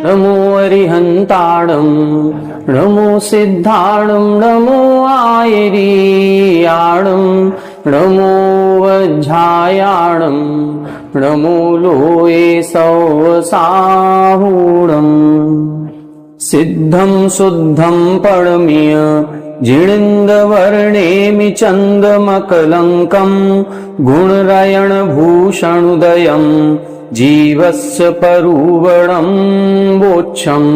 नमो अरिहंताणं नमो सिद्धाणं नमो आयरीयाणं नमो वज्झायाणं नमो लोये सौसाहूणं सिद्धं शुद्धं परमीय जिणिन्दवर्णेमि चन्दमकलङ्कं गुणरयणभूषणुदयं जीवस्य परुवणं वोच्छम्।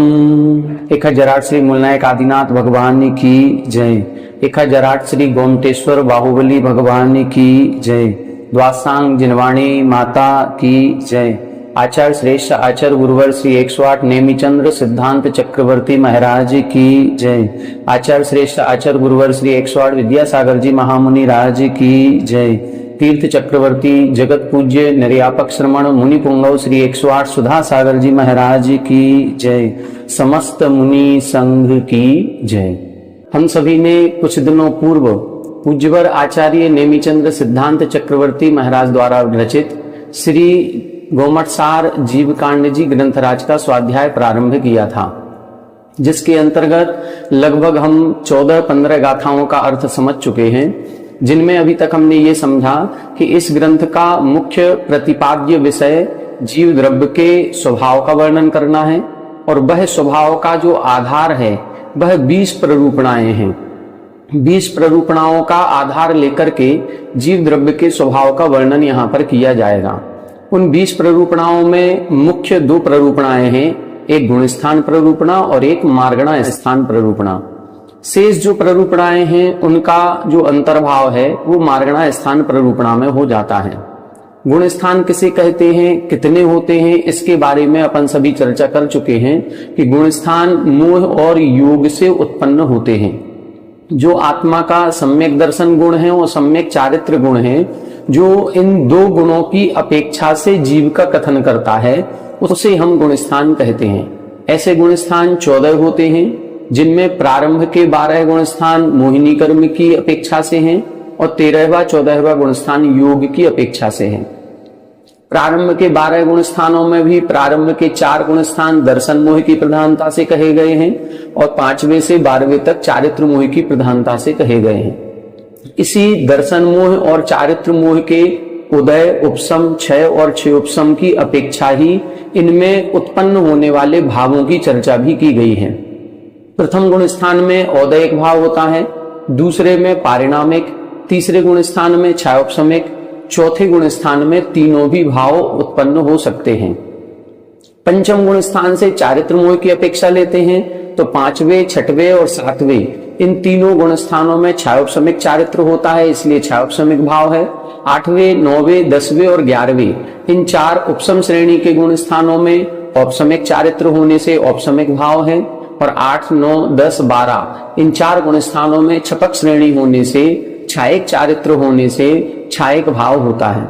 1008 श्री मूलनायक आदिनाथ भगवान की जय। 1008 श्री गोमटेश्वर बाहुबली भगवान की जय। द्वासांग जिनवाणी माता की जय। आचार्य श्रेष्ठ आचार्य गुरुवर श्री 108 नेमिचंद्र सिद्धांत चक्रवर्ती महाराज की जय। आचार्य श्रेष्ठ आचार्य गुरुवर श्री 108 विद्यासागर जी महामुनि राज की जय। तीर्थ चक्रवर्ती जगत पूज्य निर्यापक श्रमण मुनि पुंगव श्री 108 सुधा सागर जी महाराज की जय। समस्त मुनि संघ की जय। हम सभी ने कुछ दिनों पूर्व पूज्यवर आचार्य नेमिचंद्र सिद्धांत चक्रवर्ती महाराज द्वारा रचित श्री गोमटसार जीवकांड जी ग्रंथराज का स्वाध्याय प्रारंभ किया था, जिसके अंतर्गत लगभग हम 14-15 गाथाओं का अर्थ समझ चुके हैं, जिनमें अभी तक हमने ये समझा कि इस ग्रंथ का मुख्य प्रतिपाद्य विषय जीव द्रव्य के स्वभाव का वर्णन करना है और वह स्वभाव का जो आधार है वह 20 प्ररूपणाएं हैं। 20 प्ररूपणाओं का आधार लेकर के जीव द्रव्य के स्वभाव का वर्णन यहाँ पर किया जाएगा। उन 20 प्ररूपणाओं में मुख्य 2 प्ररूपणाएं हैं, एक गुणस्थान प्ररूपणा और एक मार्गणा स्थान प्ररूपणा। शेष जो प्ररूपणाएं हैं उनका जो अंतर्भाव है वो मार्गणा स्थान प्ररूपणा में हो जाता है। गुण स्थान किसे कहते हैं, कितने होते हैं, इसके बारे में अपन सभी चर्चा कर चुके हैं कि गुण स्थान मोह और योग से उत्पन्न होते हैं। जो आत्मा का सम्यक दर्शन गुण है और सम्यक चारित्र गुण है, जो इन 2 गुणों की अपेक्षा से जीव का कथन करता है, उसे हम गुण स्थान कहते हैं। ऐसे गुण स्थान 14 होते हैं, जिनमें प्रारंभ के 12 गुण स्थान मोहिनी कर्म की अपेक्षा से हैं और 13वां 14वां गुण स्थान योग की अपेक्षा से हैं। प्रारंभ के 12 गुण स्थानों में भी प्रारंभ के 4 गुण स्थान दर्शन मोह की प्रधानता से कहे गए हैं और 5वें से 12वें तक चारित्र मोह की प्रधानता से कहे गए हैं। इसी दर्शन मोह और चारित्र मोह के उदय, उपशम, क्षय और क्षय उपशम की अपेक्षा ही इनमें उत्पन्न होने वाले भावों की चर्चा भी की गई है। प्रथम गुण स्थान में औदयिक भाव होता है, दूसरे में पारिणामिक, तीसरे गुण स्थान में क्षयोपशमिक, चौथे गुण स्थान में तीनों भी भाव उत्पन्न हो सकते हैं। पंचम गुण स्थान से चारित्र मोह की अपेक्षा लेते हैं तो 5वें, 6वें और 7वें इन तीनों गुण स्थानों में क्षयोपशमिक चारित्र होता है, इसलिए क्षयोपशमिक भाव है। 8वें, 9वें, 10वें और 11वें इन 4 उपशम श्रेणी के गुण स्थानों में औपशमिक चारित्र होने से औपशमिक भाव है और 8, 9, 10, 12 इन 4 गुण स्थानों में छपक श्रेणी होने से छायक चारित्र होने से छायक भाव होता है।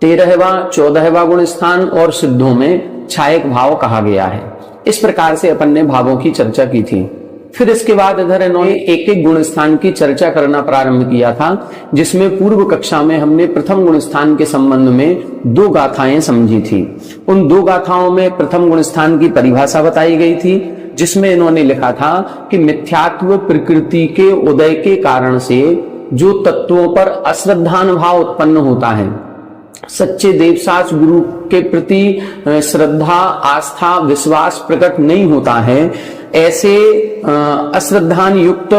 13वां 14वां गुण स्थान और सिद्धों में छायक भाव कहा गया है। इस प्रकार से अपन ने भावों की चर्चा की थी। फिर इसके बाद इधर इन्होंने एक एक गुण स्थान की चर्चा करना प्रारंभ किया था, जिसमें पूर्व कक्षा में हमने प्रथम गुण स्थान के संबंध में 2 गाथाएं समझी थी। उन 2 गाथाओं में प्रथम गुण स्थान की परिभाषा बताई गई थी, जिसमें इन्होंने लिखा था कि मिथ्यात्व प्रकृति के उदय के कारण से जो तत्वों पर अश्रद्धान भाव उत्पन्न होता है, सच्चे देवसास गुरु के प्रति श्रद्धा, आस्था, विश्वास प्रकट नहीं होता है, ऐसे अश्रद्धान युक्त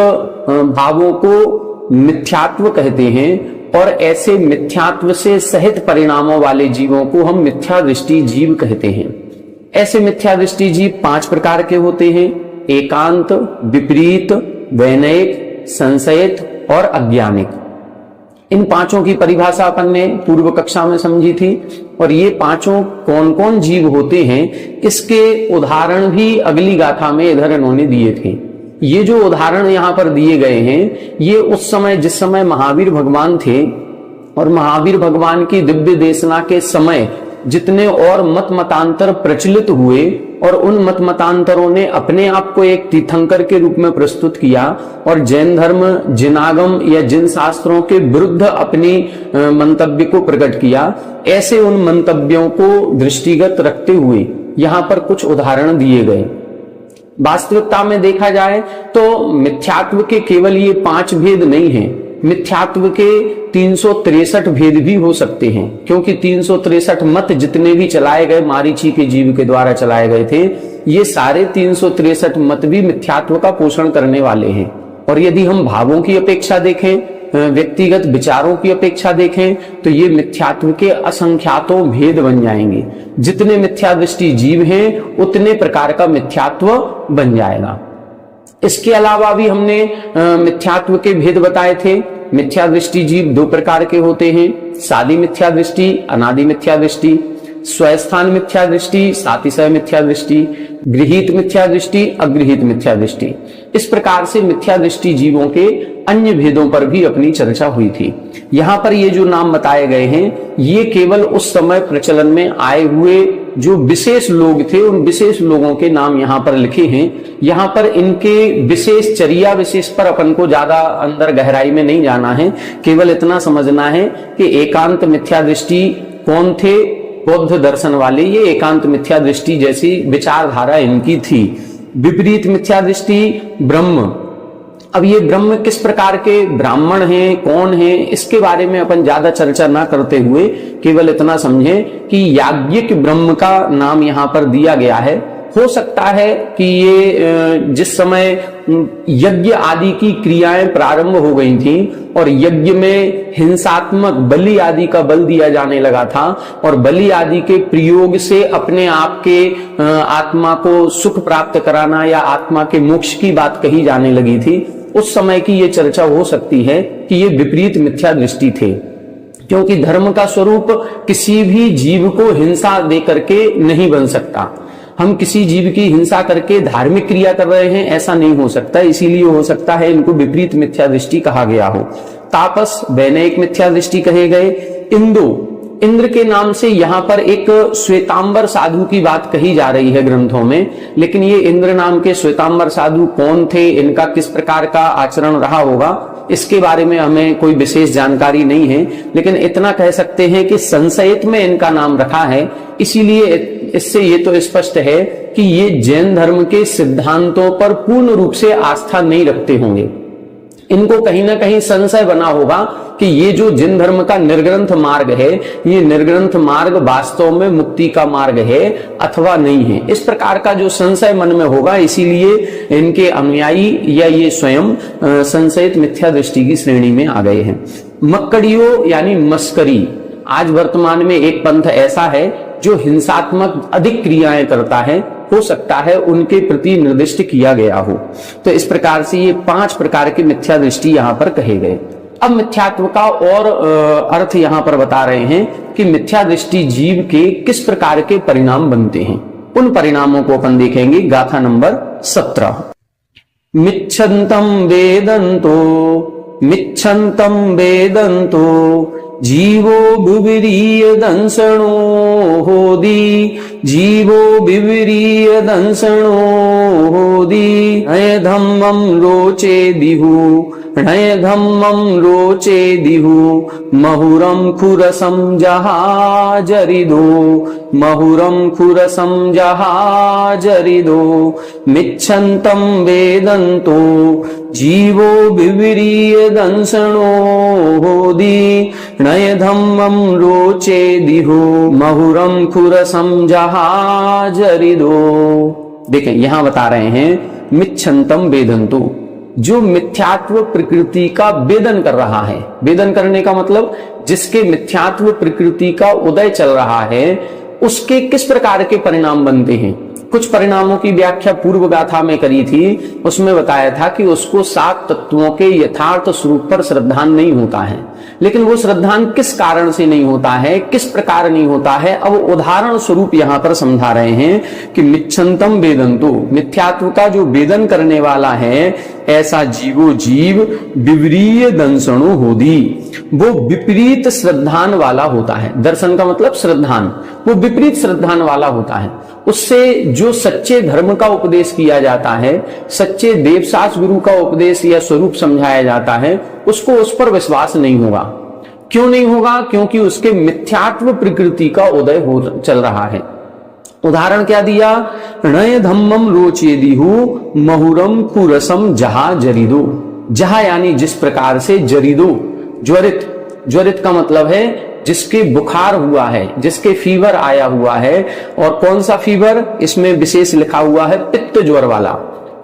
भावों को मिथ्यात्व कहते हैं और ऐसे मिथ्यात्व से सहित परिणामों वाले जीवों को हम मिथ्या दृष्टि जीव कहते हैं। ऐसे मिथ्या दृष्टि जीव 5 प्रकार के होते हैं: एकांत, विपरीत, वैनयिक, संशयित और अज्ञानिक। इन पांचों की परिभाषा अपन ने पूर्व कक्षा में समझी थी, और ये पांचों कौन कौन जीव होते हैं इसके उदाहरण भी अगली गाथा में इधर इन्होंने दिए थे। ये जो उदाहरण यहाँ पर दिए गए हैं ये उस समय, जिस समय महावीर भगवान थे और महावीर भगवान की दिव्य देशना के समय जितने और मत मतांतर प्रचलित हुए और उन मत मतांतरों ने अपने आप को एक तीर्थंकर के रूप में प्रस्तुत किया और जैन धर्म जिनागम या जिन शास्त्रों के विरुद्ध अपनी मंतव्य को प्रकट किया, ऐसे उन मंतव्यों को दृष्टिगत रखते हुए यहाँ पर कुछ उदाहरण दिए गए। वास्तविकता में देखा जाए तो मिथ्यात्व के केवल ये 5 भेद नहीं हैं, मिथ्यात्व के 363 भेद भी हो सकते हैं, क्योंकि 363 मत जितने भी चलाए गए मारीची के जीव के द्वारा चलाए गए थे, ये सारे 363 मत भी मिथ्यात्व का पोषण करने वाले हैं। और यदि हम भावों की अपेक्षा देखें, व्यक्तिगत विचारों की अपेक्षा देखें, तो ये मिथ्यात्व के असंख्यातों भेद बन जाएंगे। जितने मिथ्या दृष्टि जीव हैं उतने प्रकार का मिथ्यात्व बन जाएगा। इसके अलावा भी हमने मिथ्यात्व के भेद बताए थे। मिथ्या दृष्टि जीव 2 प्रकार के होते हैं, सादी मिथ्या दृष्टि, अनादि मिथ्या दृष्टि, स्वस्थान मिथ्या दृष्टि, सातिशय मिथ्या दृष्टि, गृहीत मिथ्या दृष्टि, अगृहीत मिथ्या दृष्टि। इस प्रकार से मिथ्या दृष्टि जीवों के अन्य भेदों पर भी अपनी चर्चा हुई थी। यहाँ पर ये जो नाम बताए गए हैं ये केवल उस समय प्रचलन में आए हुए जो विशेष लोग थे उन विशेष लोगों के नाम यहाँ पर लिखे हैं। यहाँ पर इनके विशेष चर्या विशेष पर अपन को ज्यादा अंदर गहराई में नहीं जाना है, केवल इतना समझना है कि एकांत मिथ्या दृष्टि कौन थे, बौद्ध दर्शन वाले, ये एकांत मिथ्या दृष्टि जैसी विचारधारा इनकी थी। विपरीत मिथ्या दृष्टि ब्रह्म। अब ये ब्रह्म किस प्रकार के ब्राह्मण हैं, कौन हैं, इसके बारे में अपन ज्यादा चर्चा ना करते हुए केवल इतना समझें कि याज्ञिक ब्रह्म का नाम यहाँ पर दिया गया है। हो सकता है कि ये जिस समय यज्ञ आदि की क्रियाएं प्रारंभ हो गई थी और यज्ञ में हिंसात्मक बलि आदि का बल दिया जाने लगा था और बलि आदि के प्रयोग से अपने आप के आत्मा को सुख प्राप्त कराना या आत्मा के मोक्ष की बात कही जाने लगी थी, उस समय की ये चर्चा हो सकती है कि ये विपरीत मिथ्या दृष्टि थे। क्योंकि धर्म का स्वरूप किसी भी जीव को हिंसा दे करके नहीं बन सकता। हम किसी जीव की हिंसा करके धार्मिक क्रिया कर रहे हैं ऐसा नहीं हो सकता, इसीलिए हो सकता है इनको विपरीत मिथ्या दृष्टि कहा गया हो। तापस वैनयिक मिथ्या दृष्टि कहे गए। इंद्र के नाम से यहाँ पर एक श्वेतांबर साधु की बात कही जा रही है ग्रंथों में, लेकिन ये इंद्र नाम के श्वेतांबर साधु कौन थे, इनका किस प्रकार का आचरण रहा होगा, इसके बारे में हमें कोई विशेष जानकारी नहीं है। लेकिन इतना कह सकते हैं कि संशयित में इनका नाम रखा है, इसीलिए इससे ये तो स्पष्ट है कि ये जैन धर्म के सिद्धांतों पर पूर्ण रूप से आस्था नहीं रखते होंगे। इनको कहीं ना कहीं संशय बना होगा कि ये जो जैन धर्म का निर्ग्रंथ मार्ग है, ये निर्ग्रंथ मार्ग वास्तव में मुक्ति का मार्ग है अथवा नहीं है। इस प्रकार का जो संशय मन में होगा, इसीलिए इनके अनुयायी या ये स्वयं संशयित मिथ्या दृष्टि की श्रेणी में आ गए हैं। मक्कड़ियों यानी मस्करी, आज वर्तमान में एक पंथ ऐसा है जो हिंसात्मक अधिक क्रियाएं करता है, हो सकता है उनके प्रति निर्दिष्ट किया गया हो। तो इस प्रकार से ये 5 प्रकार की मिथ्या दृष्टि यहाँ पर कहे गए। अब मिथ्यात्व का और अर्थ यहाँ पर बता रहे हैं कि मिथ्या दृष्टि जीव के किस प्रकार के परिणाम बनते हैं। उन परिणामों को अपन देखेंगे गाथा नंबर 17। मिच्छन्तं वेदन्तो जीवो विविरीय दंसणो होदी, जीवो विविरीय दंसणो होदी। नय धम्मं रोचे दिहु, नय धम्मं रोचे दिहु, महुरं खुरसं जहाजरिदो, महुरं खुरसं जहाजरिदो। मिच्छन्तं वेदन्तो जीवो विविरीय दंसणो होदी, नय धम्मं रोचे दिहु, महुरं खुरसं जहाजरिदो। देखें यहां बता रहे हैं मिच्छन्तं वेदन्तु, जो मिथ्यात्व प्रकृति का वेदन कर रहा है। वेदन करने का मतलब जिसके मिथ्यात्व प्रकृति का उदय चल रहा है, उसके किस प्रकार के परिणाम बनते हैं। कुछ परिणामों की व्याख्या पूर्व गाथा में करी थी, उसमें बताया था कि उसको 7 तत्वों के यथार्थ स्वरूप पर श्रद्धान नहीं होता है। लेकिन वो श्रद्धान किस कारण से नहीं होता है, किस प्रकार नहीं होता है, अब उदाहरण स्वरूप यहां पर समझा रहे हैं कि मिच्छन्तम वेदन्तु, मिथ्यात्व का जो वेदन करने वाला है ऐसा जीवो जीव विवरीय दंसणो होदी, वो विपरीत श्रद्धान वाला होता है। दर्शन का मतलब श्रद्धान, वो विपरीत श्रद्धान वाला होता है। उससे जो सच्चे धर्म का उपदेश किया जाता है, सच्चे देवशास्त्र गुरु का उपदेश या स्वरूप समझाया जाता है, उसको उस पर विश्वास नहीं होगा। क्यों नहीं होगा? क्योंकि उसके मिथ्यात्व प्रकृति का उदय हो चल रहा है। उदाहरण क्या दिया? णय धम्मम रोचेदिहु महुरम कुरसम जहा जरिदो। जहा यानी जिस प्रकार से, जरिदो ज्वरित, ज्वरित का मतलब है जिसके बुखार हुआ है, जिसके फीवर आया हुआ है। और कौन सा फीवर? इसमें विशेष लिखा हुआ है पित्त ज्वर वाला।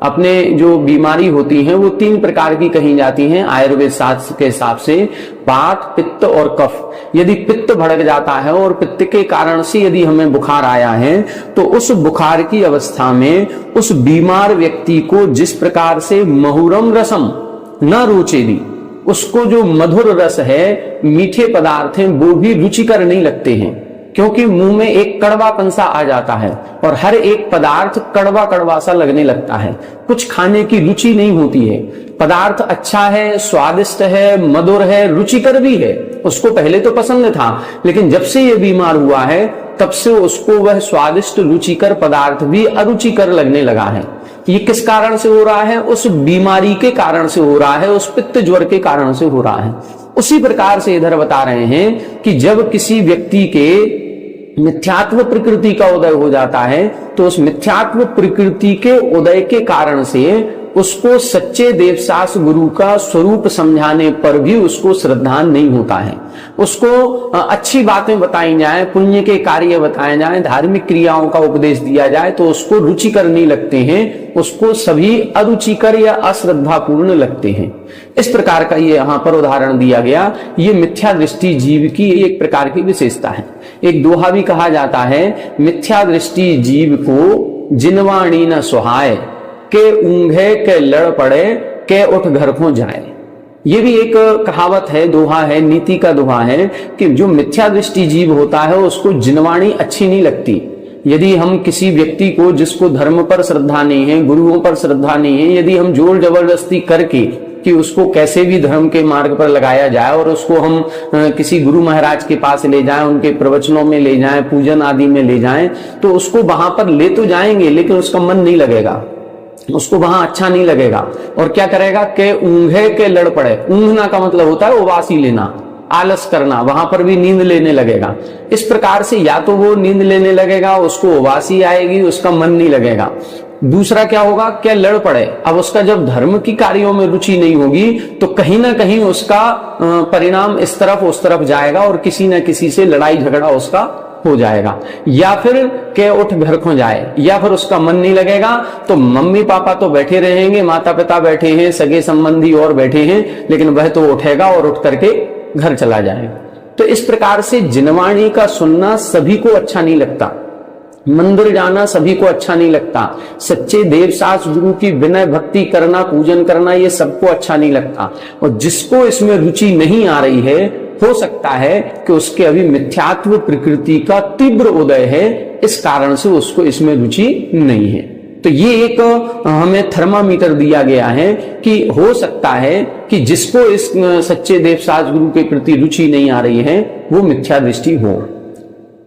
अपने जो बीमारी होती है वो 3 प्रकार की कही जाती हैं आयुर्वेद शास्त्र के हिसाब से, वात, पित्त और कफ। यदि पित्त भड़क जाता है और पित्त के कारण से यदि हमें बुखार आया है तो उस बुखार की अवस्था में उस बीमार व्यक्ति को जिस प्रकार से महुरम रसम न रुचेदी, उसको जो मधुर रस है, मीठे पदार्थ हैं, वो भी रुचिकर नहीं लगते हैं, क्योंकि मुंह में एक कड़वापन सा आ जाता है और हर एक पदार्थ कड़वा कड़वा सा लगने लगता है। कुछ खाने की रुचि नहीं होती है। पदार्थ अच्छा है, स्वादिष्ट है, मधुर है, रुचिकर भी है, उसको पहले तो पसंद था, लेकिन जब से ये बीमार हुआ है तब से उसको वह स्वादिष्ट रुचिकर पदार्थ भी अरुचिकर लगने लगा है। ये किस कारण से हो रहा है? उस बीमारी के कारण से हो रहा है, उस पित्त ज्वर के कारण से हो रहा है। उसी प्रकार से इधर बता रहे हैं कि जब किसी व्यक्ति के मिथ्यात्व प्रकृति का उदय हो जाता है तो उस मिथ्यात्व प्रकृति के उदय के कारण से उसको सच्चे देवशास्त्र गुरु का स्वरूप समझाने पर भी उसको श्रद्धान नहीं होता है। उसको अच्छी बातें बताई जाए, पुण्य के कार्य बताए जाए, धार्मिक क्रियाओं का उपदेश दिया जाए तो उसको रुचिकर नहीं लगते हैं, उसको सभी अरुचिकर या अश्रद्धापूर्ण लगते हैं। इस प्रकार का ये यहाँ पर उदाहरण दिया गया। ये मिथ्या दृष्टि जीव की एक प्रकार की विशेषता है। एक दोहा भी कहा जाता है, मिथ्या दृष्टि जीव को जिनवाणी न सुहाए, के ऊंघे के लड़ पड़े, के उठ घर को जाए। ये भी एक कहावत है, दोहा है, नीति का दोहा है कि जो मिथ्या दृष्टि जीव होता है उसको जिनवाणी अच्छी नहीं लगती। यदि हम किसी व्यक्ति को, जिसको धर्म पर श्रद्धा नहीं है, गुरुओं पर श्रद्धा नहीं है, यदि हम जोर जबरदस्ती करके कि उसको कैसे भी धर्म के मार्ग पर लगाया जाए और उसको हम किसी गुरु महाराज के पास ले जाएं, उनके प्रवचनों में ले जाएं, पूजन आदि में ले जाएं, तो उसको वहां पर ले तो जाएंगे लेकिन उसका मन नहीं लगेगा, उसको वहां अच्छा नहीं लगेगा। और क्या करेगा? के ऊंघे के लड़ पड़े। ऊंघना का मतलब होता है उबासी लेना, आलस करना, वहां पर भी नींद लेने लगेगा। इस प्रकार से या तो वो नींद लेने लगेगा, उसको उबासी आएगी, उसका मन नहीं लगेगा। दूसरा क्या होगा? क्या लड़ पड़े। अब उसका जब धर्म की कार्यों में रुचि नहीं होगी तो कहीं ना कहीं उसका परिणाम इस तरफ उस तरफ जाएगा और किसी न किसी से लड़ाई झगड़ा उसका हो जाएगा। या फिर के उठ घर को जाए, या फिर उसका मन नहीं लगेगा तो मम्मी पापा तो बैठे रहेंगे, माता पिता बैठे हैं, सगे संबंधी और बैठे हैं, लेकिन वह तो उठेगा और उठ करके घर चला जाएगा। तो इस प्रकार से जिनवाणी का सुनना सभी को अच्छा नहीं लगता, मंदिर जाना सभी को अच्छा नहीं लगता, सच्चे देवशास्त्र गुरु की विनय भक्ति करना, पूजन करना, ये सबको अच्छा नहीं लगता। और जिसको इसमें रुचि नहीं आ रही है, हो सकता है कि उसके अभी मिथ्यात्व प्रकृति का तीव्र उदय है, इस कारण से उसको इसमें रुचि नहीं है। तो ये एक हमें थर्मामीटर दिया गया है कि हो सकता है कि जिसको इस सच्चे देवशास्त्र गुरु के प्रति रुचि नहीं आ रही है वो मिथ्या दृष्टि हो।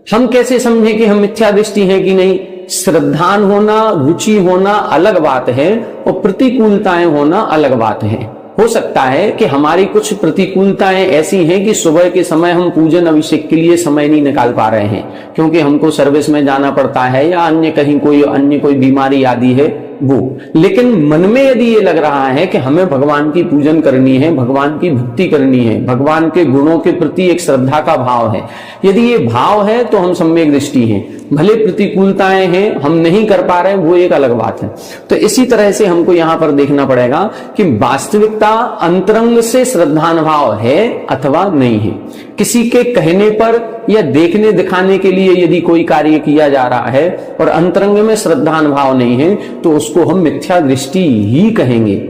हम कैसे समझें कि हम मिथ्या दृष्टि है कि नहीं? श्रद्धान होना, रुचि होना अलग बात है और प्रतिकूलताएं होना अलग बात है। हो सकता है कि हमारी कुछ प्रतिकूलताएं ऐसी हैं कि सुबह के समय हम पूजन अभिषेक के लिए समय नहीं निकाल पा रहे हैं, क्योंकि हमको सर्विस में जाना पड़ता है या अन्य कहीं कोई बीमारी आदि है वो। लेकिन मन में यदि ये लग रहा है कि हमें भगवान की पूजन करनी है, भगवान की भक्ति करनी है, भगवान के गुणों के प्रति एक श्रद्धा का भाव है, यदि ये भाव है तो हम सम्यक दृष्टि हैं। भले प्रतिकूलताएं हैं, हम नहीं कर पा रहे हैं, वो एक अलग बात है। तो इसी तरह से हमको यहां पर देखना पड़ेगा कि वास्तविकता अंतरंग से श्रद्धानुभाव है अथवा नहीं है। किसी के कहने पर या देखने दिखाने के लिए यदि कोई कार्य किया जा रहा है और अंतरंग में श्रद्धानुभाव नहीं है तो उसको हम मिथ्या दृष्टि ही कहेंगे।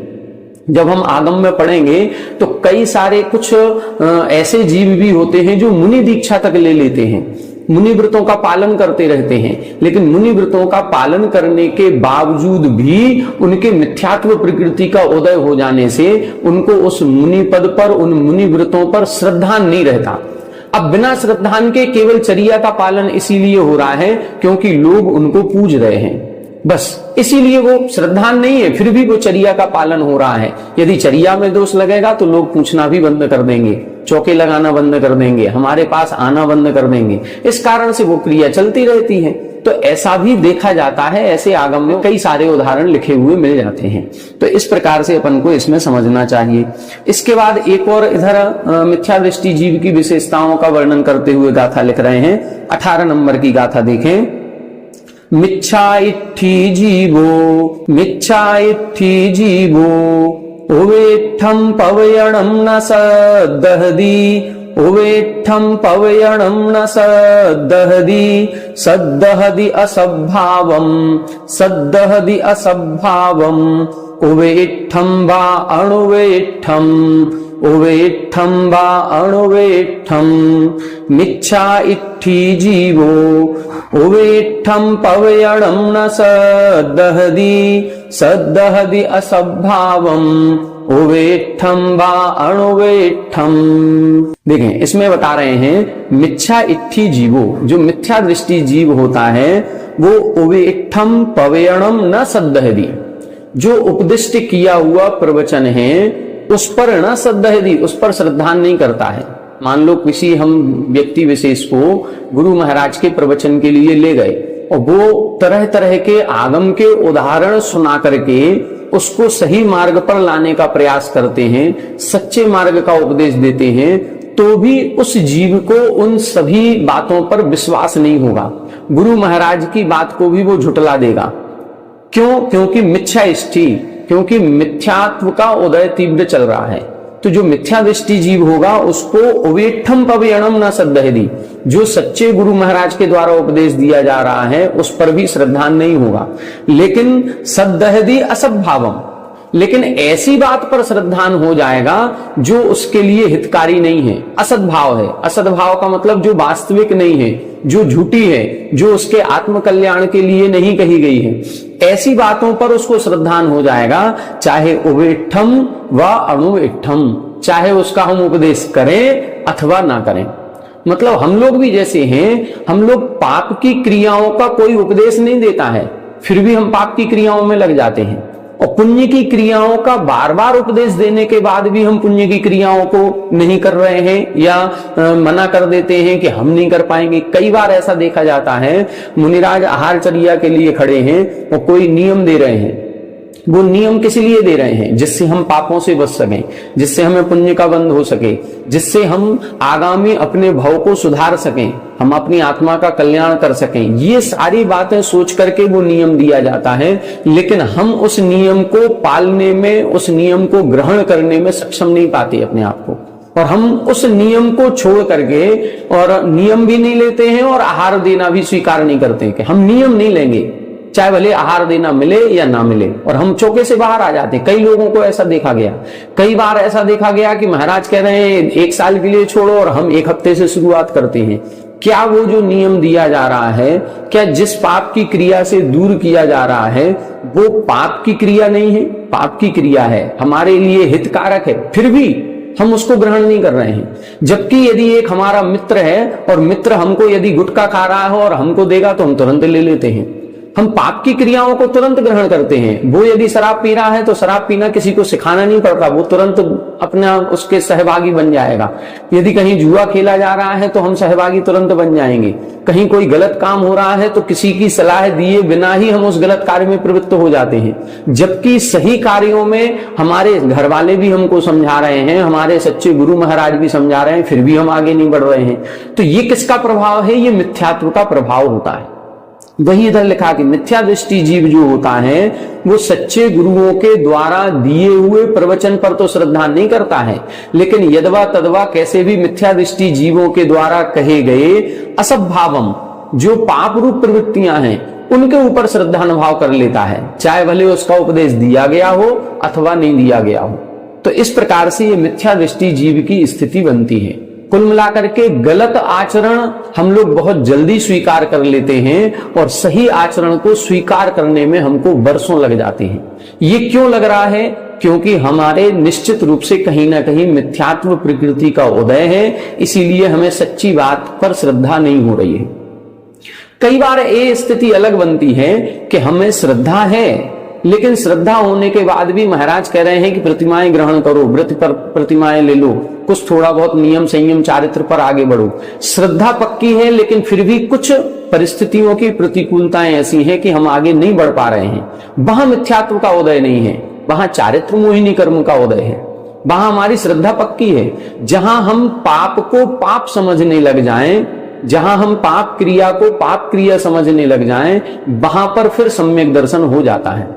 जब हम आगम में पढ़ेंगे तो कई सारे कुछ ऐसे जीव भी होते हैं जो मुनि दीक्षा तक ले लेते हैं, मुनि व्रतों का पालन करते रहते हैं, लेकिन मुनि व्रतों का पालन करने के बावजूद भी उनके मिथ्यात्व प्रकृति का उदय हो जाने से उनको उस मुनि पद पर, उन मुनि व्रतों पर श्रद्धा नहीं रहता। अब बिना श्रद्धान के केवल चर्या का पालन इसीलिए हो रहा है क्योंकि लोग उनको पूज रहे हैं, बस इसीलिए वो श्रद्धान नहीं है, फिर भी वो चर्या का पालन हो रहा है। यदि चर्या में दोष लगेगा तो लोग पूछना भी बंद कर देंगे, चौके लगाना बंद कर देंगे, हमारे पास आना बंद कर देंगे। इस कारण से वो क्रिया चलती रहती है। तो ऐसा भी देखा जाता है, ऐसे आगम में कई सारे उदाहरण लिखे हुए मिल जाते हैं। तो इस प्रकार से अपन को इसमें समझना चाहिए। इसके बाद एक और इधर मिथ्या दृष्टि जीव की विशेषताओं का वर्णन करते हुए गाथा लिख रहे हैं। 18 नंबर की गाथा देखें। मिच्छा इट्ठी जीवो, मिच्छा इट्ठी जीवो, उवेट्ठम पवयणम न सद्दहदी, उवेट्ठम पवयणम न सद्दहदी, सद्दहदी असद्भावम, सद्दहदी असद्भावम, उवेट्ठम वा अणुवेट्ठम, उवेट्ठम वा अणुवेट्ठम, मिच्छा इट्ठी जीवो, उवेट्ठम पवयणम न सद्दहदी, सद्दहदी असद्भावम, उवेट्ठम वा अणुवेट्ठम। देखें, इसमें बता रहे हैं मिच्छा इट्ठी जीवो, जो मिथ्या दृष्टि जीव होता है वो उवेट्ठम पवयणम न सद्दहदी, जो उपदिष्ट किया हुआ प्रवचन है उस पर न सद्दहदी, उस पर श्रद्धा नहीं करता है। मान लो किसी हम व्यक्ति विशेष को गुरु महाराज के प्रवचन के लिए ले गए और वो तरह तरह के आगम के उदाहरण सुना करके उसको सही मार्ग पर लाने का प्रयास करते हैं, सच्चे मार्ग का उपदेश देते हैं, तो भी उस जीव को उन सभी बातों पर विश्वास नहीं होगा। गुरु महाराज की बात को भी वो झुटला देगा। क्यों? क्योंकि मिथ्या इष्टि, क्योंकि मिथ्यात्व का उदय तीव्र चल रहा है। तो जो मिथ्या दृष्टि जीव होगा उसको उवेट्ठम पवयणम न सद्दहदी, जो सच्चे गुरु महाराज के द्वारा उपदेश दिया जा रहा है उस पर भी श्रद्धा नहीं होगा। लेकिन सद्दहदी असद्भावम, लेकिन ऐसी बात पर श्रद्धान हो जाएगा जो उसके लिए हितकारी नहीं है, असद्भाव है। असद्भाव का मतलब जो वास्तविक नहीं है, जो झूठी है, जो उसके आत्म कल्याण के लिए नहीं कही गई है, ऐसी बातों पर उसको श्रद्धान हो जाएगा, चाहे उवेट्ठम व अणुवेट्ठम, चाहे उसका हम उपदेश करें अथवा ना करें। मतलब हम लोग भी जैसे हैं, हम लोग पाप की क्रियाओं का कोई उपदेश नहीं देता है, फिर भी हम पाप की क्रियाओं में लग जाते हैं, और पुण्य की क्रियाओं का बार बार उपदेश देने के बाद भी हम पुण्य की क्रियाओं को नहीं कर रहे हैं या मना कर देते हैं कि हम नहीं कर पाएंगे। कई बार ऐसा देखा जाता है, मुनिराज आहारचर्या के लिए खड़े हैं और कोई नियम दे रहे हैं। वो नियम किस लिए दे रहे हैं? जिससे हम पापों से बच सकें, जिससे हमें पुण्य का बंध हो सके, जिससे हम आगामी अपने भाव को सुधार सकें, हम अपनी आत्मा का कल्याण कर सकें। ये सारी बातें सोच करके वो नियम दिया जाता है, लेकिन हम उस नियम को पालने में, उस नियम को ग्रहण करने में सक्षम नहीं पाते अपने आप को, और हम उस नियम को छोड़ करके और नियम भी नहीं लेते हैं और आहार देना भी स्वीकार नहीं करते कि हम नियम नहीं लेंगे, चाहे भले आहार देना मिले या ना मिले, और हम चौके से बाहर आ जाते। कई लोगों को ऐसा देखा गया, कई बार ऐसा देखा गया कि महाराज कह रहे हैं 1 साल के लिए छोड़ो और हम 1 हफ्ते से शुरुआत करते हैं। क्या वो जो नियम दिया जा रहा है, क्या जिस पाप की क्रिया से दूर किया जा रहा है वो पाप की क्रिया नहीं है? पाप की क्रिया है, हमारे लिए हितकारक है, फिर भी हम उसको ग्रहण नहीं कर रहे हैं। जबकि यदि एक हमारा मित्र है और मित्र हमको यदि गुटखा खा रहा है और हमको देगा तो हम तुरंत ले लेते हैं, हम पाप की क्रियाओं को तुरंत ग्रहण करते हैं। वो यदि शराब पी रहा है तो शराब पीना किसी को सिखाना नहीं पड़ रहा, वो तुरंत अपना उसके सहभागी बन जाएगा। यदि कहीं जुआ खेला जा रहा है तो हम सहभागी तुरंत बन जाएंगे। कहीं कोई गलत काम हो रहा है तो किसी की सलाह दिए बिना ही हम उस गलत कार्य में प्रवृत्त हो जाते हैं। जबकि सही कार्यों में हमारे घर वाले भी हमको समझा रहे हैं, हमारे सच्चे गुरु महाराज भी समझा रहे हैं, फिर भी हम आगे नहीं बढ़ रहे हैं। तो ये किसका प्रभाव है? ये मिथ्यात्व का प्रभाव होता है। वही इधर लिखा कि मिथ्या दृष्टि जीव जो होता है वो सच्चे गुरुओं के द्वारा दिए हुए प्रवचन पर तो श्रद्धा नहीं करता है, लेकिन यदवा तदवा कैसे भी मिथ्या दृष्टि जीवों के द्वारा कहे गए असद्भावम जो पाप रूप प्रवृत्तियां हैं उनके ऊपर श्रद्धानुभाव कर लेता है, चाहे भले उसका उपदेश दिया गया हो अथवा नहीं दिया गया हो। तो इस प्रकार से ये मिथ्या दृष्टि जीव की स्थिति बनती है। कुल मिलाकर के गलत आचरण हम लोग बहुत जल्दी स्वीकार कर लेते हैं और सही आचरण को स्वीकार करने में हमको वर्षों लग जाते हैं। ये क्यों लग रहा है? क्योंकि हमारे निश्चित रूप से कहीं ना कहीं मिथ्यात्व प्रकृति का उदय है, इसीलिए हमें सच्ची बात पर श्रद्धा नहीं हो रही है। कई बार ये स्थिति अलग बनती है कि हमें श्रद्धा है, लेकिन श्रद्धा होने के बाद भी महाराज कह रहे हैं कि प्रतिमाएं ग्रहण करो, व्रत पर प्रतिमाएं ले लो, कुछ थोड़ा बहुत नियम संयम चारित्र पर आगे बढ़ो। श्रद्धा पक्की है, लेकिन फिर भी कुछ परिस्थितियों की प्रतिकूलताएं ऐसी हैं कि हम आगे नहीं बढ़ पा रहे हैं। वहां मिथ्यात्व का उदय नहीं है, वहां चारित्र मोहिनी कर्म का उदय है, वहां हमारी श्रद्धा पक्की है। जहां हम पाप को पाप समझने लग जाएं, जहां हम पाप क्रिया को पाप क्रिया समझने लग जाएं, वहां पर फिर सम्यक दर्शन हो जाता है।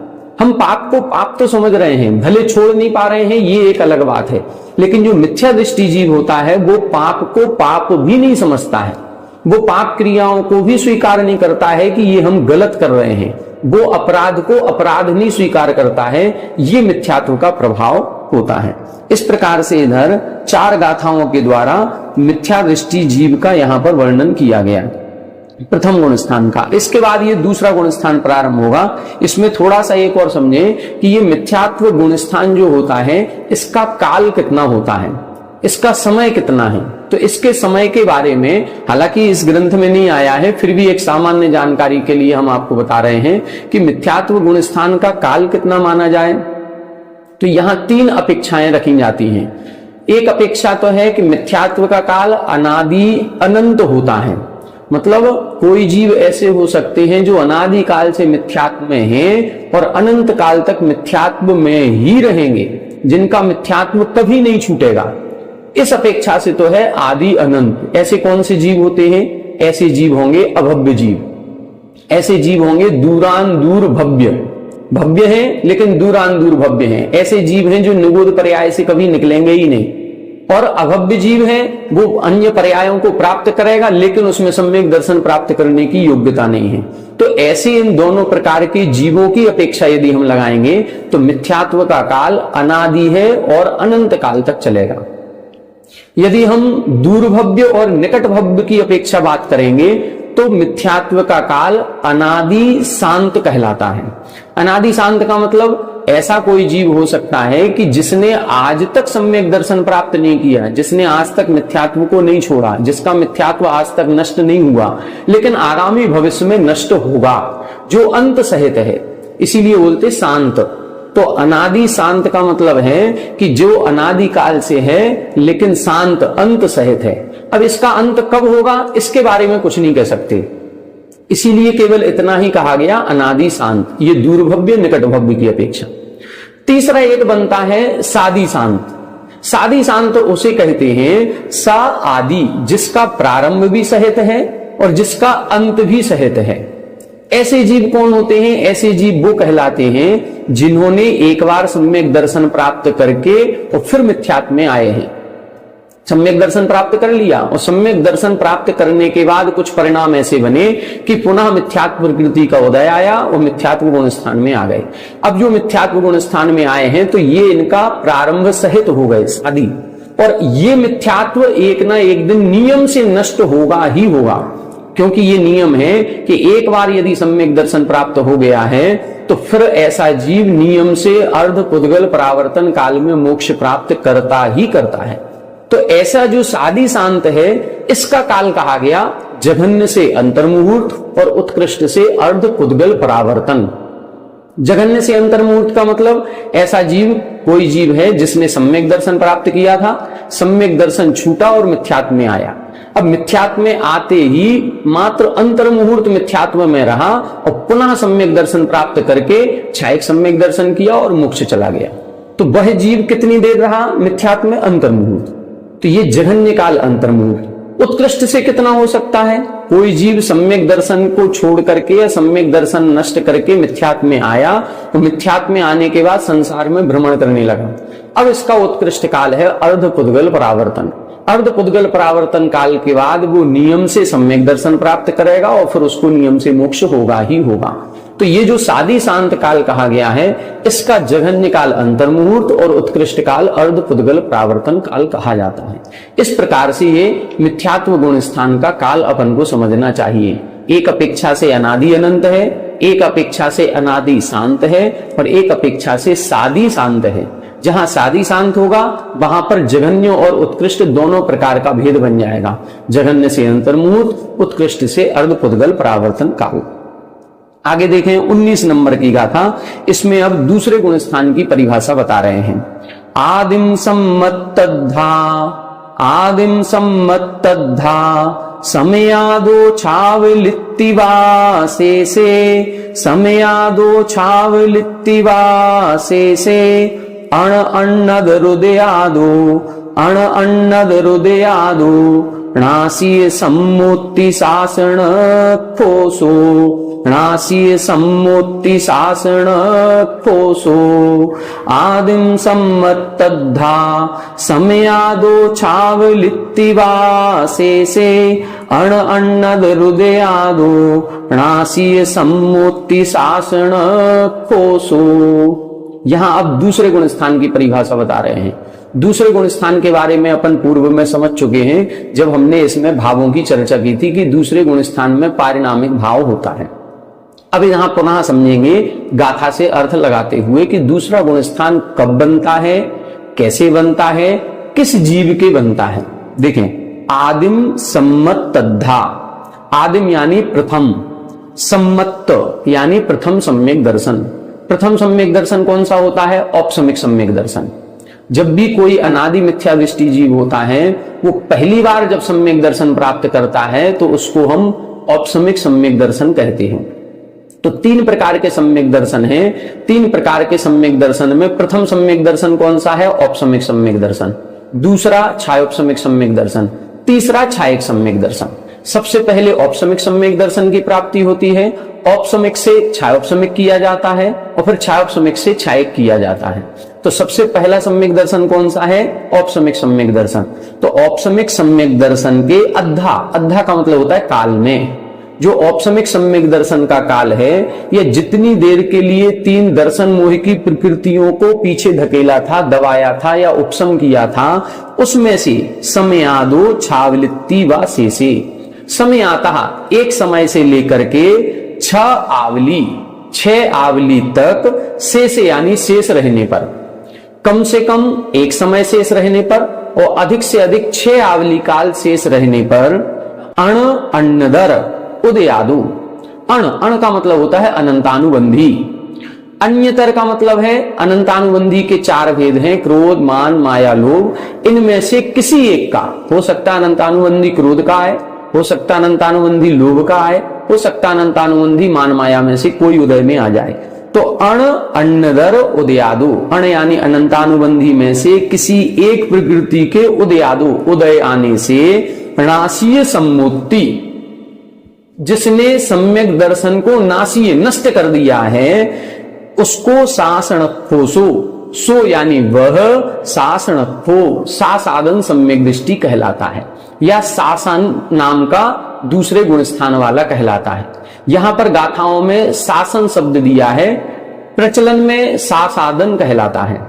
हम पाप को पाप तो समझ रहे हैं, भले छोड़ नहीं पा रहे हैं, ये एक अलग बात है, लेकिन जो मिथ्या दृष्टि जीव होता है वो पाप को पाप भी नहीं समझता है, वो पाप क्रियाओं को भी स्वीकार नहीं करता है कि ये हम गलत कर रहे हैं, वो अपराध को अपराध नहीं स्वीकार करता है। ये मिथ्यात्व का प्रभाव होता है। इस प्रकार से इधर 4 गाथाओं के द्वारा मिथ्या दृष्टि जीव का यहां पर वर्णन किया गया, प्रथम गुण स्थान का। इसके बाद ये दूसरा गुण स्थान प्रारंभ होगा। इसमें थोड़ा सा एक और समझे कि ये मिथ्यात्व गुण स्थान जो होता है इसका काल कितना होता है, इसका समय कितना है। तो इसके समय के बारे में हालांकि इस ग्रंथ में नहीं आया है, फिर भी एक सामान्य जानकारी के लिए हम आपको बता रहे हैं कि मिथ्यात्व गुण स्थान का काल कितना माना जाए। तो यहां 3 अपेक्षाएं रखी जाती हैं। एक अपेक्षा तो है कि मिथ्यात्व का काल अनादि अनंत होता है, मतलब कोई जीव ऐसे हो सकते हैं जो अनादि काल से मिथ्यात्व में हैं और अनंत काल तक मिथ्यात्व में ही रहेंगे, जिनका मिथ्यात्व कभी नहीं छूटेगा। इस अपेक्षा से तो है आदि अनंत। ऐसे कौन से जीव होते हैं? ऐसे जीव होंगे अभव्य जीव, ऐसे जीव होंगे दूरान दूर भव्य, भव्य हैं लेकिन दूरान दूर भव्य हैं। ऐसे जीव हैं जो निगोद पर्याय से कभी निकलेंगे ही नहीं। और अभव्य जीव है वो अन्य पर्यायों को प्राप्त करेगा लेकिन उसमें सम्यक दर्शन प्राप्त करने की योग्यता नहीं है। तो ऐसे इन दोनों प्रकार के जीवों की अपेक्षा यदि हम लगाएंगे तो मिथ्यात्व का काल अनादि है और अनंत काल तक चलेगा। यदि हम दूरभव्य और निकट भव्य की अपेक्षा बात करेंगे तो मिथ्यात्व का काल अनादि शांत कहलाता है। अनादि शांत का मतलब ऐसा कोई जीव हो सकता है कि जिसने आज तक सम्यक दर्शन प्राप्त नहीं किया, जिसने आज तक मिथ्यात्व को नहीं छोड़ा, जिसका मिथ्यात्व आज तक नष्ट नहीं हुआ लेकिन आगामी भविष्य में नष्ट होगा, जो अंत सहित है, इसीलिए बोलते शांत। तो अनादि शांत का मतलब है कि जो अनादि काल से है लेकिन शांत अंत सहित है। अब इसका अंत कब होगा इसके बारे में कुछ नहीं कह सकते, इसीलिए केवल इतना ही कहा गया अनादि शांत। ये दूरभव्य निकट भव्य की अपेक्षा। तीसरा एक बनता है सादि शांत। सादि शांत उसे कहते हैं सा आदि, जिसका प्रारंभ भी सहित है और जिसका अंत भी सहित है। ऐसे जीव कौन होते हैं? ऐसे जीव वो कहलाते हैं जिन्होंने एक बार सम्यक दर्शन प्राप्त करके और फिर मिथ्यात्व में आए हैं। सम्यक दर्शन प्राप्त कर लिया और सम्यक दर्शन प्राप्त करने के बाद कुछ परिणाम ऐसे बने कि पुनः मिथ्यात्व प्रकृति का उदय आया और मिथ्यात्व गुण स्थान में आ गए। अब जो मिथ्यात्व गुण स्थान में आए हैं तो ये इनका प्रारंभ सहित हो गए आदि, और ये मिथ्यात्व एक ना एक दिन नियम से नष्ट होगा ही होगा, क्योंकि ये नियम है कि एक बार यदि सम्यक दर्शन प्राप्त हो गया है तो फिर ऐसा जीव नियम से अर्ध पुद्गल परावर्तन काल में मोक्ष प्राप्त करता ही करता है। तो ऐसा जो सादि शांत है इसका काल कहा गया जघन्य से अंतर्मुहूर्त और उत्कृष्ट से अर्ध पुद्गल परावर्तन। जघन्य से अंतर्मुहूर्त का मतलब ऐसा जीव कोई जीव है जिसने सम्यक दर्शन प्राप्त किया था, सम्यक दर्शन छूटा और मिथ्यात्व में आया। अब मिथ्यात्व में आते ही मात्र अंतर्मुहूर्त मिथ्यात्व में रहा और पुनः सम्यक दर्शन प्राप्त करके क्षायक सम्यक दर्शन किया और मोक्ष चला गया। तो वह जीव कितनी देर रहा मिथ्यात्व में? अंतर्मुहूर्त। तो ये जघन्य काल अंतर्मुहूर्त। उत्कृष्ट से कितना हो सकता है? कोई जीव सम्यक दर्शन को छोड़ करके या सम्यक दर्शन नष्ट करके मिथ्यात्व में आया, तो मिथ्यात्व में आने के बाद संसार में भ्रमण करने लगा। अब इसका उत्कृष्ट काल है अर्धपुद्गल परावर्तन। अर्धपुद्गल परावर्तन काल के बाद वो नियम से सम्यक दर्शन प्राप्त करेगा और फिर उसको नियम से मोक्ष होगा ही होगा। तो ये जो साधी शांत काल कहा गया है, इसका जघन्य काल अंतर्मुहूर्त और उत्कृष्ट काल अर्धपुद्गल परावर्तन काल कहा जाता है। इस प्रकार से ये मिथ्यात्व गुण स्थान का काल अपन को समझना चाहिए। एक अपेक्षा से अनादि अनंत है, एक अपेक्षा से अनादि शांत है और एक अपेक्षा से साधी शांत है। जहां साधी शांत होगा वहां पर जघन्य और उत्कृष्ट दोनों प्रकार का भेद बन जाएगा। जघन्य से अंतर्मुहूर्त, उत्कृष्ट से अर्धपुद्गल परावर्तन काल। आगे देखें 19 नंबर की गाथा। इसमें अब दूसरे गुण स्थान की परिभाषा बता रहे हैं। आदिम सम्मत्तद्धा, आदिम सम्मत्तद्धा समयादो छावलित्तिवा शेषे, समयादो छावलित्तिवा शेषे अण अन्नद हृदयादो, अण अन्नद हृदयादो नासीय सम्मोत्ति शासन फोसो, नासीय सम्मोत्ति शासन फोसो आदिम सम्मत्तद्धा समयादो छावलित्तिवा शेषे अण अन्नद हृदयादो नासीय सम्मोत्ति शासन फोसो। यहां अब दूसरे गुण स्थान की परिभाषा बता रहे हैं। दूसरे गुण स्थान के बारे में अपन पूर्व में समझ चुके हैं जब हमने इसमें भावों की चर्चा की थी कि दूसरे गुण स्थान में पारिणामिक भाव होता है। अब यहां पुनः समझेंगे गाथा से अर्थ लगाते हुए कि दूसरा गुण स्थान कब बनता है, कैसे बनता है, किस जीव के बनता है। देखें, आदिम सम्मत्तद्धा, आदिम यानी प्रथम, सम्मत्त यानी प्रथम सम्यक दर्शन। प्रथम सम्यक दर्शन कौन सा होता है? औपसमिक सम्यक दर्शन। जब भी कोई अनादि मिथ्या दृष्टि जीव होता है, वो पहली बार जब सम्यक दर्शन प्राप्त करता है तो उसको हम औपसमिक सम्यक दर्शन कहते हैं। तो तीन प्रकार के सम्यक दर्शन हैं। तीन प्रकार के सम्यक दर्शन में प्रथम सम्यक दर्शन कौन सा है? औपसमिक सम्यक दर्शन। दूसरा छायोपसमिक सम्यक दर्शन, तीसरा छायक सम्यक दर्शन। सबसे पहले औपसमिक सम्यक दर्शन की प्राप्ति होती है, औपसमिक से छायोपसमिक किया जाता है और फिर छायोपसमिक से छायक किया जाता है। तो सबसे पहला सम्यक दर्शन कौन सा है? औपसमिक सम्यक दर्शन। तो औपसमिक सम्यक दर्शन के अद्धा, अद्धा का मतलब होता है काल में, जो औपसमिक सम्यक दर्शन का काल है, यह जितनी देर के लिए तीन दर्शन मोह की प्रकृतियों को पीछे धकेला था, दबाया था या उपशम किया था, उसमें से समयादो छावलित्ति व शेषे, समयातः एक समय से लेकर के छह आवली तक, शेष यानी शेष रहने पर, कम से कम एक समय शेष रहने पर और अधिक से अधिक 6 आवली काल शेष रहने पर अण अन्नदर उदयादु। अण, अण का मतलब होता है अनंतानुबंधी। अन्यतर का मतलब है अनंतानुबंधी के 4 भेद हैं, क्रोध, मान, माया, लोभ। इनमें से किसी एक का हो सकता है अनंतानुबंधी क्रोध का है, हो सकता है अनंतानुबंधी लोभ का है, हो सकता है अनंतानुबंधी मान माया में से कोई उदय में आ जाए। तो अण अन्नदर उदयादु, अण यानी अनंतानुबंधी में से किसी एक प्रकृति के उदयादु, उदय आने से नासीय सम्मुति, जिसने सम्यक दर्शन को नासीय नष्ट कर दिया है, उसको सासणफोसो, सो यानी वह सासणफो, सासादन सम्यक दृष्टि कहलाता है या शासन नाम का दूसरे गुण स्थान वाला कहलाता है। यहां पर गाथाओं में शासन शब्द दिया है, प्रचलन में सासादन कहलाता है।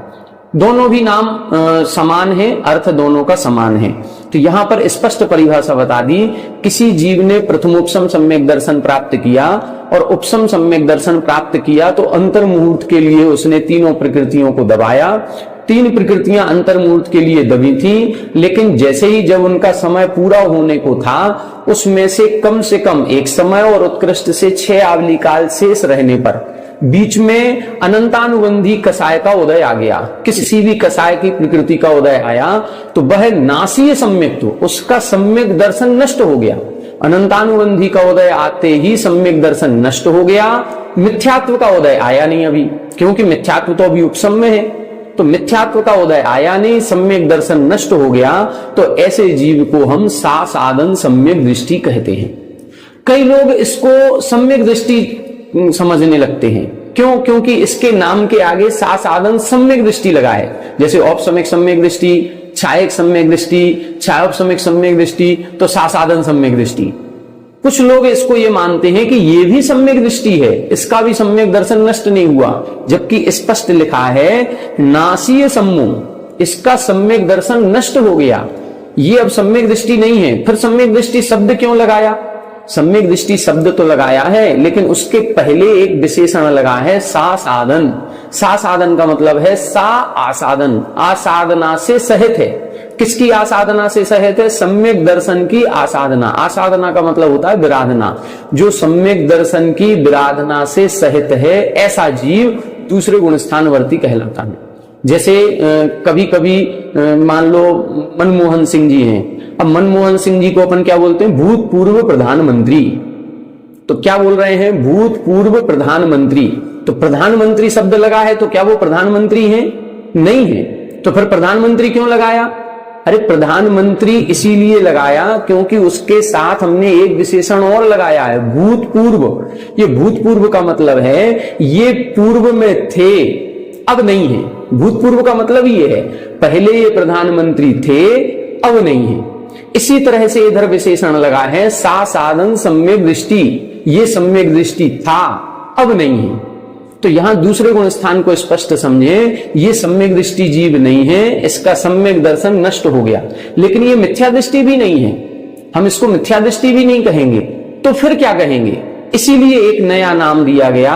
दोनों भी नाम समान है, अर्थ दोनों का समान है। तो यहां पर स्पष्ट परिभाषा बता दी, किसी जीव ने प्रथमोपशम सम्यक दर्शन प्राप्त किया और उपशम सम्यक दर्शन प्राप्त किया तो अंतर्मुहूर्त के लिए उसने तीनों प्रकृतियों को दबाया। 3 प्रकृतियां अंतर्मुहूर्त के लिए दबी थी, लेकिन जैसे ही जब उनका समय पूरा होने को था, उसमें से कम एक समय और उत्कृष्ट से 6 आवली काल शेष रहने पर बीच में अनंतानुबंधी कसाय का उदय आ गया। किसी भी कसाय की प्रकृति का उदय आया तो वह नासीय सम्यक, तो उसका सम्यक दर्शन नष्ट हो गया। अनंतानुबंधी का उदय आते ही सम्यक दर्शन नष्ट हो गया। मिथ्यात्व का उदय आया नहीं अभी, क्योंकि मिथ्यात्व तो अभी उपशम में है। तो मिथ्यात्व का उदय आया नहीं, सम्यक दर्शन नष्ट हो गया, तो ऐसे जीव को हम सासादन सम्यक दृष्टि कहते हैं। कई लोग इसको सम्यक दृष्टि समझने लगते हैं। क्यों? क्योंकि इसके नाम के आगे सा साधन सम्यक दृष्टि लगा है। जैसे औपसम्यक सम्यक दृष्टि, छायक सम्यक दृष्टि, छायोपसम्यक सम्यक दृष्टि, तो सा साधन सम्यक दृष्टि। कुछ लोग इसको ये मानते हैं कि ये भी सम्यक दृष्टि है, इसका भी सम्यक दर्शन नष्ट नहीं हुआ, जबकि स्पष्ट लिखा है नासीय सम्मो, इसका सम्यक दर्शन नष्ट हो गया, ये अब सम्यक दृष्टि नहीं है। फिर सम्यक दृष्टि शब्द क्यों लगाया? सम्यक दृष्टि शब्द तो लगाया है, लेकिन उसके पहले एक विशेषण लगा है सा साधन। सा साधन का मतलब है सा आसाधन, आसाधना से सहित है। किसकी आसाधना से सहित है? सम्यक दर्शन की आसाधना। आसाधना का मतलब होता है विराधना। जो सम्यक दर्शन की विराधना से सहित है, ऐसा जीव दूसरे गुण स्थानवर्ती कहलाता है। जैसे कभी कभी मान लो मनमोहन सिंह जी हैं। अब मनमोहन सिंह जी को अपन क्या बोलते हैं? भूतपूर्व प्रधानमंत्री। तो क्या बोल रहे हैं? भूतपूर्व प्रधानमंत्री। तो प्रधानमंत्री शब्द लगा है, तो क्या वो प्रधानमंत्री हैं? नहीं है। तो फिर प्रधानमंत्री क्यों लगाया? अरे प्रधानमंत्री इसीलिए लगाया क्योंकि उसके साथ हमने एक विशेषण और लगाया है, भूतपूर्व। ये भूतपूर्व का मतलब है ये पूर्व में थे, अब नहीं है। भूतपूर्व का मतलब ये है पहले ये प्रधानमंत्री थे, अब नहीं है। इसी तरह से इधर विशेषण लगा है सा साधन सम्यक दृष्टि, ये सम्यक दृष्टि था, अब नहीं है। तो यहां दूसरे गुण स्थान को स्पष्ट समझे, ये सम्यक दृष्टि जीव नहीं है, इसका सम्यक दर्शन नष्ट हो गया। लेकिन ये मिथ्या दृष्टि भी नहीं है, हम इसको मिथ्या दृष्टि भी नहीं कहेंगे, तो फिर क्या कहेंगे? इसीलिए एक नया नाम दिया गया,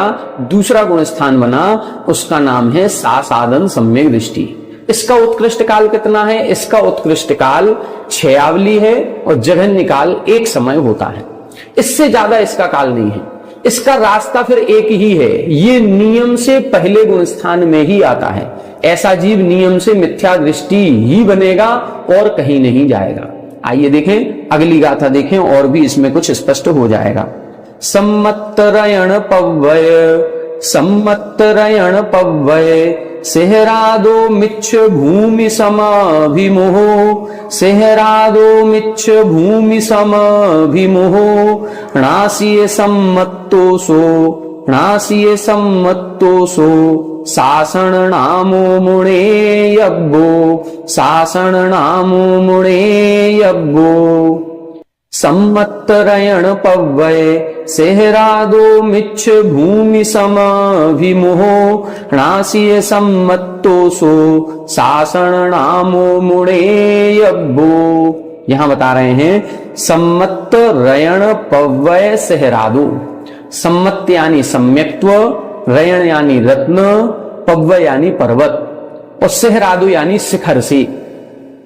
दूसरा गुण स्थान बना, उसका नाम है सा साधन सम्यक दृष्टि। इसका उत्कृष्ट काल कितना है? इसका उत्कृष्ट काल छयावली है और जघन्य काल एक समय होता है, इससे ज्यादा इसका काल नहीं है। इसका रास्ता फिर एक ही है, ये नियम से पहले गुण स्थान में ही आता है। ऐसा जीव नियम से मिथ्या दृष्टि ही बनेगा और कहीं नहीं जाएगा। आइए देखें, अगली गाथा देखें और भी इसमें कुछ स्पष्ट हो जाएगा। सम्मत्तरयण पव्वय, सम्मत्तरयण पव्वय, सेहरादो मिच्छ भूमि समाभिमुहो, सेहरादो मिच्छ भूमि समाभिमुहो, णासीय सम्मत्तोसो, णासीय सम्मत्तोसो, सासण नामो मुणे यब्बो, सासण नामो मुणे यब्बो। सम्मत्तरयण पव्वय, सेहरादो मिच्छ भूमि समाभिमुहो, णासीय सम्मत्तोसो, सासण नामो मुणे यब्बो। यहां बता रहे हैं सम्मत्तरयण पव्वय सेहरादो। सम्मत यानी सम्यक्त्व, रयण यानी रत्न, पव्वय यानी पर्वत, और सेहरादो यानी शिखर से।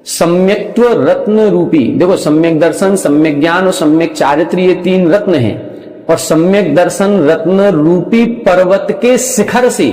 सम्यक्त्व रत्न रूपी, देखो सम्यक दर्शन, सम्यक ज्ञान और सम्यक चारित्र, ये तीन रत्न हैं। और सम्यक दर्शन रत्न रूपी पर्वत के शिखर से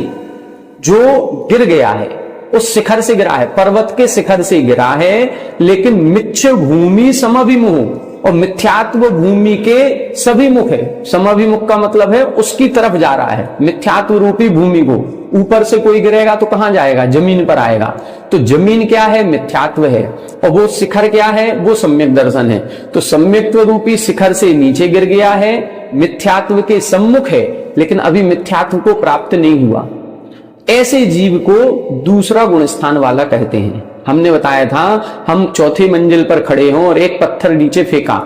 जो गिर गया है, उस शिखर से गिरा है, पर्वत के शिखर से गिरा है, लेकिन मिच्छ भूमि समभिमुह, और मिथ्यात्व भूमि के सभी मुख है। समभिमुख का मतलब है उसकी तरफ जा रहा है, मिथ्यात्व रूपी भूमि को। ऊपर से कोई गिरेगा तो कहां जाएगा? जमीन पर आएगा। तो जमीन क्या है? मिथ्यात्व है। और वो शिखर क्या है? वो सम्यक दर्शन है। तो सम्यक्त्व रूपी शिखर से नीचे गिर गया है, मिथ्यात्व के सम्मुख है, लेकिन अभी मिथ्यात्व को प्राप्त नहीं हुआ। ऐसे जीव को दूसरा गुण स्थान वाला कहते हैं। हमने बताया था हम चौथी मंजिल पर खड़े हों और एक पत्थर नीचे फेंका,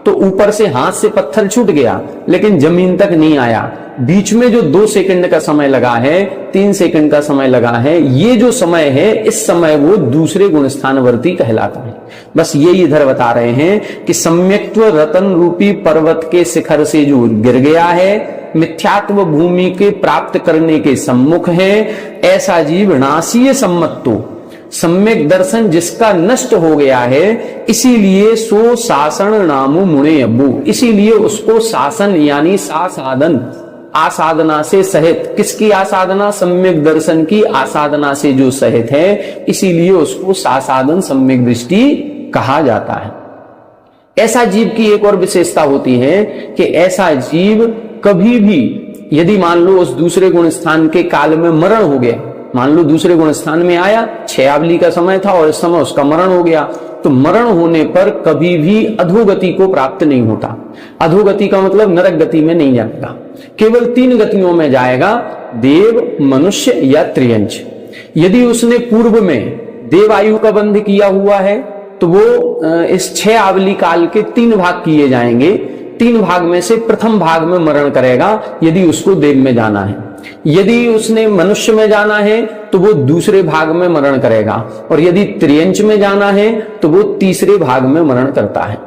तो ऊपर से हाथ से पत्थर छूट गया, लेकिन जमीन तक नहीं आया। बीच में जो 2 सेकंड का समय लगा है, 3 सेकंड का समय लगा है, ये जो समय है, इस समय वो दूसरे गुण स्थानवर्ती कहलाता है। बस ये इधर बता रहे हैं कि सम्यक्त्व रतन रूपी पर्वत के शिखर से जो गिर गया है, मिथ्यात्व भूमि के प्राप्त करने के सम्मुख है, ऐसा जीव नासीय सम्मत्तो, सम्यक दर्शन जिसका नष्ट हो गया है, इसीलिए सो सासन नामो मुणे अब्बू, इसीलिए उसको शासन यानी सा साधन, आसाधना से सहित। किसकी आसाधना? सम्यक दर्शन की आसाधना से जो सहित है, इसीलिए उसको सासाधन सम्यक दृष्टि कहा जाता है। ऐसा जीव की एक और विशेषता होती है कि ऐसा जीव कभी भी, यदि मान लो उस दूसरे गुण स्थान के काल में मरण हो गया, मान लो दूसरे गुण स्थान में आया, 6 आवली का समय था और इस समय उसका मरण हो गया, तो मरण होने पर कभी भी अधोगति को प्राप्त नहीं होता। अधोगति का मतलब नरक गति में नहीं जाएगा, केवल 3 गतियों में जाएगा, देव, मनुष्य या त्रियंच। यदि उसने पूर्व में देव आयु का बंध किया हुआ है तो वो इस 6 आवली काल के 3 भाग किए जाएंगे। 3 भाग में से प्रथम भाग में मरण करेगा यदि उसको देव में जाना है। यदि उसने मनुष्य में जाना है तो वो दूसरे भाग में मरण करेगा, और यदि त्रियंच में जाना है तो वो तीसरे भाग में मरण करता है।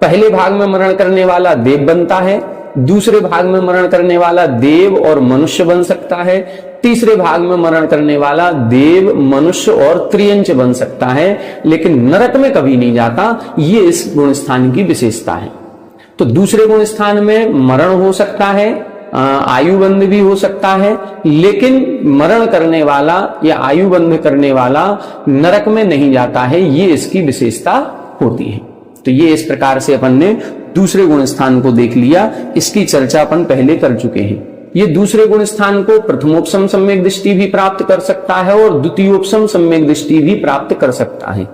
पहले भाग में मरण करने वाला देव बनता है, दूसरे भाग में मरण करने वाला देव और मनुष्य बन सकता है, तीसरे भाग में मरण करने वाला देव, मनुष्य और त्रियंच बन सकता है, लेकिन नरक में कभी नहीं जाता। ये इस गुण स्थान की विशेषता है। तो दूसरे गुण स्थान में मरण हो सकता है, आयुबंध भी हो सकता है, लेकिन मरण करने वाला या आयुबंध करने वाला नरक में नहीं जाता है। ये इसकी विशेषता होती है। तो ये इस प्रकार से अपन ने दूसरे गुण स्थान को देख लिया। इसकी चर्चा अपन पहले कर चुके हैं। ये दूसरे गुण स्थान को प्रथमोपसम सम्यक दृष्टि भी प्राप्त कर सकता है और द्वितीयोपसम सम्यक दृष्टि भी प्राप्त कर सकता है।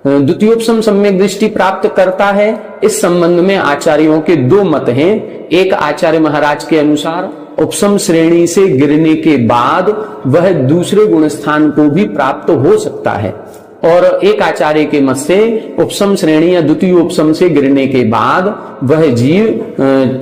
द्वितीयोपसम सम्यक दृष्टि प्राप्त करता है, इस संबंध में आचार्यों के 2 मत हैं। एक आचार्य महाराज के अनुसार उपसम श्रेणी से गिरने के बाद वह दूसरे गुण स्थान को भी प्राप्त हो सकता है, और एक आचार्य के मत से उपसम श्रेणी या द्वितीय उपसम से गिरने के बाद वह जीव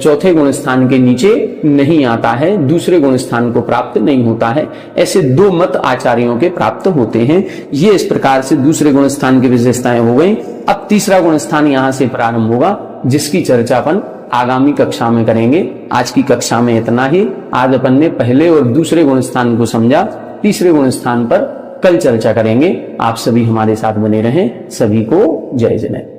चौथे गुण स्थान के नीचे नहीं आता है, दूसरे गुण स्थान को प्राप्त नहीं होता है। ऐसे 2 मत आचार्यों के प्राप्त होते हैं। ये इस प्रकार से दूसरे गुण स्थान की विशेषताएं हो गई। अब तीसरा गुण स्थान यहां से प्रारंभ होगा, जिसकी चर्चा अपन आगामी कक्षा में करेंगे। आज की कक्षा में इतना ही। आज अपन ने पहले और दूसरे गुण स्थान को समझा, तीसरे गुण स्थान पर कल चर्चा करेंगे। आप सभी हमारे साथ बने रहें। सभी को जय जय।